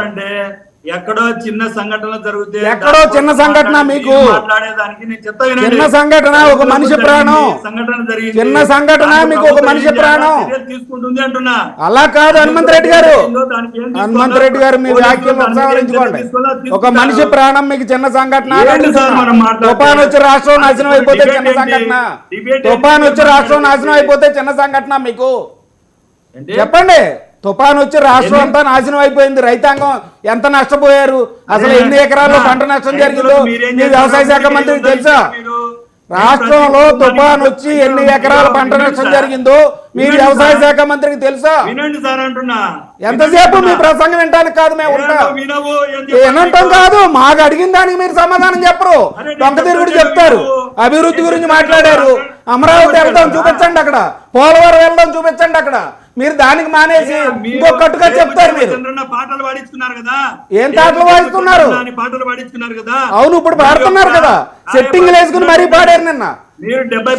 చెప్తారంటే ఎక్కడో చిన్న సంఘటన జరిగితే ఎక్కడో చిన్న సంఘటన మీకు మాట్లాడేదానికి నేను చెప్తా చిన్న సంఘటన ఒక మనిషి ప్రాణం సంఘటన జరిగింది చిన్న సంఘటన మీకు ఒక మనిషి ప్రాణం తీసుకుంటుంది అంటున్నా. అలా కాదు హనుమంతరెడ్డి గారు మీ వ్యాఖ్యలు ఉపసంహరించుకోండి. ఒక మనిషి ప్రాణం మీకు చిన్న సంఘటన, తుఫాన్ వచ్చి రాష్ట్రం నాశనం అయిపోతే చిన్న సంఘటన, తుఫాన్ వచ్చి రాష్ట్రం నాశనం అయిపోతే చిన్న సంఘటన మీకు చెప్పండి. తుఫాన్ వచ్చి రాష్ట్రం అంతా నాశనం అయిపోయింది, రైతాంగం ఎంత నష్టపోయారు, అసలు ఎన్ని ఎకరాల్లో పంట నష్టం జరిగిందో మీ వ్యవసాయ శాఖ మంత్రికి తెలుసా? రాష్ట్రంలో తుఫాన్ వచ్చి ఎన్ని ఎకరాల పంట నష్టం జరిగిందో మీ వ్యవసాయ శాఖ మంత్రికి తెలుసా? ఎంతసేపు మీ ప్రసంగం వినడానికి కాదు మేము ఉంటాం, వినంటాం కాదు, మాకు అడిగిన దానికి మీరు సమాధానం చెప్పరు, దొంగ తిరుగుడు చెప్తారు. అభివృద్ధి గురించి మాట్లాడారు, అమరావతి వెళ్దాం చూపించండి, అక్కడ పోలవరం వెళ్దాం చూపించండి, అక్కడ మీరు దానికి మానేసి ఇంకొకట్టుగా చెప్తారు. మీరు పాటలు పాడించుకున్నారు కదా, ఏం పాటలు పాడిస్తున్నారు? పాటలు పాడించుకున్నారు కదా. అవును, ఇప్పుడు పాడుతున్నారు కదా, సెట్టింగ్లు వేసుకుని మరీ పాడారు. నిన్న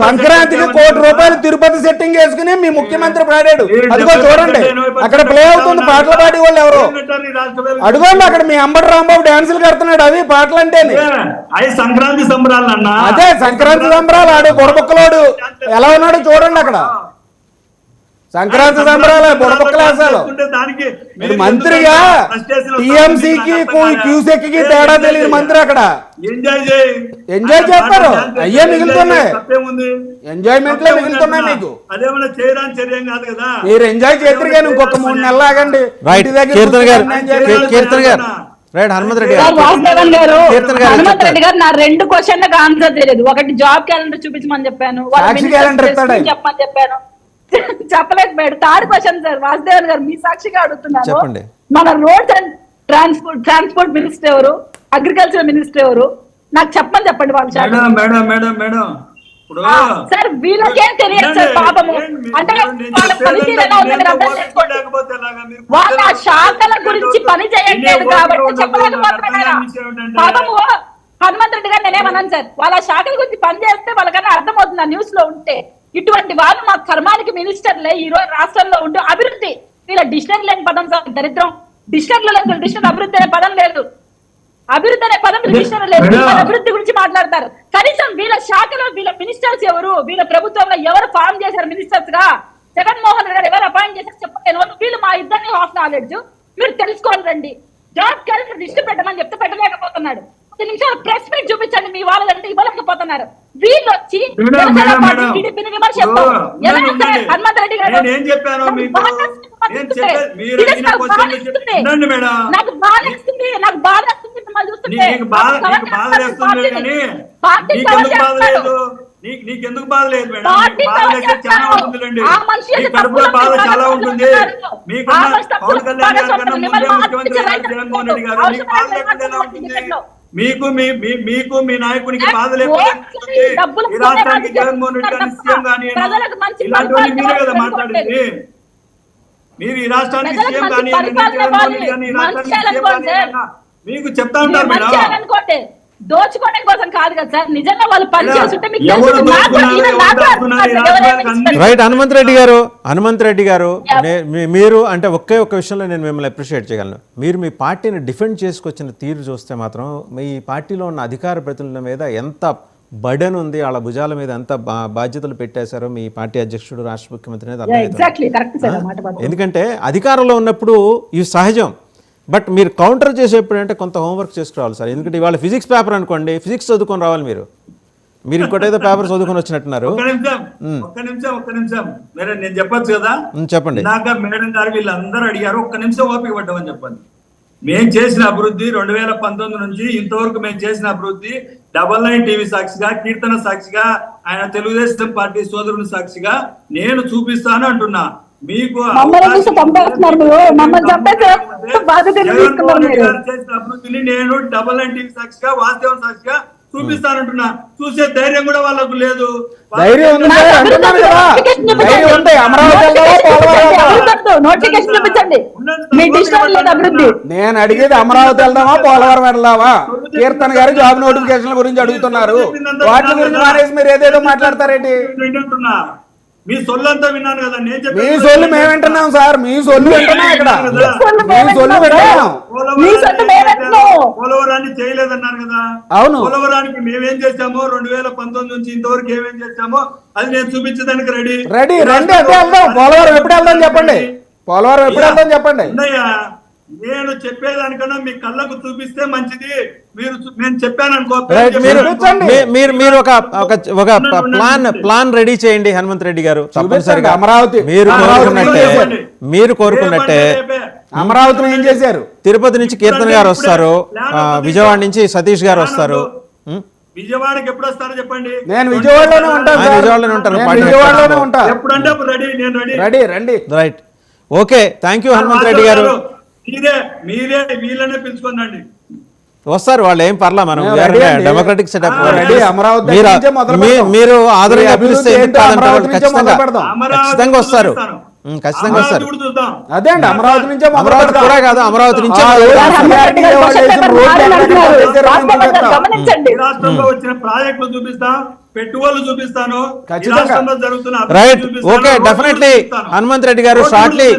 సంక్రాంతికి ₹1 తిరుపతి సెట్టింగ్ వేసుకుని మీ ముఖ్యమంత్రి పాడాడు. అదిగో చూడండి, అక్కడ ప్లే అవుతుంది, పాటలు పాడే వాళ్ళు ఎవరు అడుగోండి. అక్కడ మీ అంబటి రాంబాబు డాన్సులు కడుతున్నాడు, అవి పాటలు అంటే సంక్రాంతి సంబరాలు అన్న. అదే సంక్రాంతి సంబరాలు, ఆడు బుడబుక్కలోడు ఎలా ఉన్నాడు చూడండి. అక్కడ సంక్రాంతి సంబరాలు బుడబుక్కలేసాలు. మంత్రిగా టీఎంసీకి క్యూసెక్ కి తేడా తెలియదు మంత్రి. అక్కడ ఎంజాయ్ చేస్తారు, అయ్యే మిగులుతున్నాయి, ఎంజాయ్మెంట్లే మిగులుతున్నాయి మీకు. మీరు ఎంజాయ్ చేద్దరు కానీ ఇంకొక 3 నెలలు ఆగండి. హనుమంతరెడ్డి గారు నా 2 క్వశ్చన్లకు ఆన్సర్ తెలియదు. ఒకటి జాబ్ క్యాలెండర్ చూపించమని చెప్పాను, చెప్పమని చెప్పాను, చెప్పలేదు madam. 3rd question sir Vasudevan గారు మీ సాక్షిగా అడుగుతున్నాను, మన రోడ్స్ అండ్ ట్రాన్స్పోర్ట్ మినిస్టర్ ఎవరు, అగ్రికల్చర్ మినిస్టర్ ఎవరు, నాకు చెప్పమని చెప్పండి. వాళ్ళ సార్ వీళ్ళకేం తెలియదు సార్, పాపము. అంటే వాళ్ళ పనితీరు ఎలా ఉంది మీరు అర్థం చేసుకోండి. వాళ్ళ శాఖల గురించి పని చేయట్లేదు కాబట్టి చెప్పలేకపోతున్నారా పాపము. హనుమంతరెడ్డి గారు నేనేమన్నాను సార్, వాళ్ళ శాఖల గురించి పని చేస్తే వాళ్ళకన్నా అర్థమవుతుంది. న్యూస్ లో ఉంటే ఇటువంటి వాళ్ళు మా కర్మానికి మినిస్టర్లే ఈ రోజు రాష్ట్రంలో ఉంటూ అభివృద్ధి, వీళ్ళ డిక్షనరీ లేని పదం సార్ దరిద్రం. డిక్షనరీలో లేదు, డిక్షనరీ అభివృద్ధి అనే పదం లేదు, అభివృద్ధి అనే పదం డిక్షనరీ లేదు. అభివృద్ధి గురించి మాట్లాడతారు. కనీసం వీళ్ళ శాఖలో వీళ్ళ మినిస్టర్స్ ఎవరు, వీళ్ళ ప్రభుత్వంలో ఎవరు ఫామ్ చేశారు మినిస్టర్స్ గా, జగన్మోహన్ రెడ్డి గారు ఎవరు అపాయింట్ చేశారు చెప్పండి. వీళ్ళు మా ఇద్దరిని హాఫ్ నాలెడ్జ్ మీరు తెలుసుకోవాలి రండి. జాబ్ క్యాలెండర్ లిస్ట్ పెట్టమని చెప్తే పెట్టలేకపోతున్నాడు. 10 నిమిషాలు ప్రెస్ మీట్ చూపించండి, మీ వాళ్ళంటే ఇవ్వలేకపోతున్నారు. వీళ్ళు వచ్చి హనుమంతరెడ్డి గారు నాకు బాధేస్తుంది, నాకు బాధేస్తుంది మిమ్మల్ని చూస్తుంటే. నీకెందుకు బాధ లేదు మేడం? బాధ చాలా ఉంటుందిలేండి, మీ కడుపులో బాధ చాలా ఉంటుంది. మీకన్నా పవన్ కళ్యాణ్ గారి కన్నా ముందే ముఖ్యమంత్రి గారు జగన్మోహన్ రెడ్డి గారు, మీకు బాధ లేకుండా ఎలా ఉంటుంది? మీకు మీ నాయకునికి బాధ లేకుండా ఈ రాష్ట్రానికి జగన్మోహన్ రెడ్డి గారిని సీఎం కానీ ఇలాంటివన్నీ మీరే కదా మాట్లాడింది. మీరు ఈ రాష్ట్రానికి సీఎం కానీ జగన్మోహన్ రెడ్డి గారిని ఈ రాష్ట్రానికి సీఎం కానీ మీకు చెప్తా ఉంటారు మేడం. దోచుకోవడం కోసం కాదు కదా సార్, నిజంగా వాళ్ళు పనిచేస్తుంటే రైట్. హనుమంతరెడ్డి గారు మీరు అంటే ఒకే ఒక్క విషయంలో నేను మిమ్మల్ని అప్రిషియేట్ చేయగలను. మీరు మీ పార్టీని డిఫెండ్ చేసుకొచ్చిన తీరు చూస్తే మాత్రం మీ పార్టీలో ఉన్న అధికార ప్రతినిధుల మీద ఎంత బర్డెన్ ఉంది, వాళ్ళ భుజాల మీద ఎంత బాధ్యతలు పెట్టేశారో మీ పార్టీ అధ్యక్షుడు, రాష్ట్ర ముఖ్యమంత్రి అనేది అర్థమవుతుంది. ఎందుకంటే అధికారంలో ఉన్నప్పుడు ఇవి సహజం, బట్ మీరు కౌంటర్ చేసేప్పుడు అంటే కొంత హోంవర్క్ చేసుకురావాలి సార్. ఎందుకంటే ఇవాళ ఫిజిక్స్ పేపర్ అనుకోండి, ఫిజిక్స్ చదువుకొని రావాలి మీరు ఇంకోటేదో పేపర్ చదువుకొని వచ్చినట్టున్నారు. ఒక్క నిమిషం నేను చెప్పొచ్చు కదా, చెప్పండి. నాకు మేడం గారు వీళ్ళందరూ అడిగారు, ఒక్క నిమిషం ఓపిక పడ్డామని చెప్పండి. మేము చేసిన అభివృద్ధి 2019 నుంచి ఇంతవరకు మేము చేసిన అభివృద్ధి 99 టీవీ సాక్షిగా, కీర్తన సాక్షిగా, ఆయన తెలుగుదేశం పార్టీ సోదరుని సాక్షిగా నేను చూపిస్తాను అంటున్నా. మీకు చేసిన అభివృద్ధిని నేను 99 టీవీ సాక్షిగా, వాస్తవం సాక్షిగా చూపిస్తానంటున్నా. చూసే ధైర్యం కూడా వాళ్ళకు లేదు. నేను అడిగేది అమరావతి వెళ్దామా, పోలవరం వెళ్దామా? కీర్తన గారు జాబ్ నోటిఫికేషన్ గురించి అడుగుతున్నారు, వాటి గురించి మానేసి మీరు ఏదేదో మాట్లాడతారేంటి? మీ సొల్లంతా విన్నాను కదా నేను మీ చెప్పేది సొల్లు మేము వింటున్నాం సార్, మీ సొల్లు వింటున్నాం ఇక్కడ, మీ సొల్లు వింటున్నాం. పోలవరాన్ని చేయలేదన్నారు కదా. అవును. పోలవరానికి మేమేం చేశామో 2019 నుంచి ఇంతవరకు ఏమేం చేశామో అది నేను చూపించడానికి రెడీ. రండి అదే వెళ్దాం. పోలవరం ఎప్పుడు వెళ్దాం చెప్పండి, పోలవరం ఎప్పుడు వెళ్దాం చెప్పండి. అన్నయ్య నేను చెప్పేదానికన్నా మీ కళ్ళకు చూపిస్తే మంచిది. మీరు నేను చెప్పాను అనుకో, మీరు ఒక ప్లాన్ రెడీ చేయండి హనుమంత్ రెడ్డి గారు. తప్పనిసరిగా అమరావతి మీరు కోరుకున్నట్టే అమరావతిలో ఏం చేశారు? తిరుపతి నుంచి కీర్తన గారు వస్తారు, విజయవాడ నుంచి సతీష్ గారు వస్తారు. విజయవాడకి ఎప్పుడు వస్తారో చెప్పండి. నేను విజయవాడలోనే ఉంటాను, విజయవాడలోనే ఉంటాను. ఎప్పుడంటే అప్పుడు రెడీ, నేను రెడీ. రండి. Right, okay, thank you Hanumanth Reddy గారు. మీరే వీళ్ళనే పిలుచుకోండి. వస్తారు వాళ్ళు, ఏం పర్లా, మనం డెమోక్రటిక్ సెటప్. మీరు ఆదరణగా పిలిస్తే ఖచ్చితంగా వస్తారు, ఖచ్చితంగా వస్తారు. అదే అండి, అమరావతి నుంచే అమరావతి కూడా కాదు, అమరావతి నుంచే రాష్ట్రంలో వచ్చిన ప్రాజెక్టులు చూపిస్తాం, పెట్టుబడులు చూపిస్తాను. ఖచ్చితంగా జరుగుతున్న right, okay, definitely Hanumanth Reddy గారు షార్ట్లీ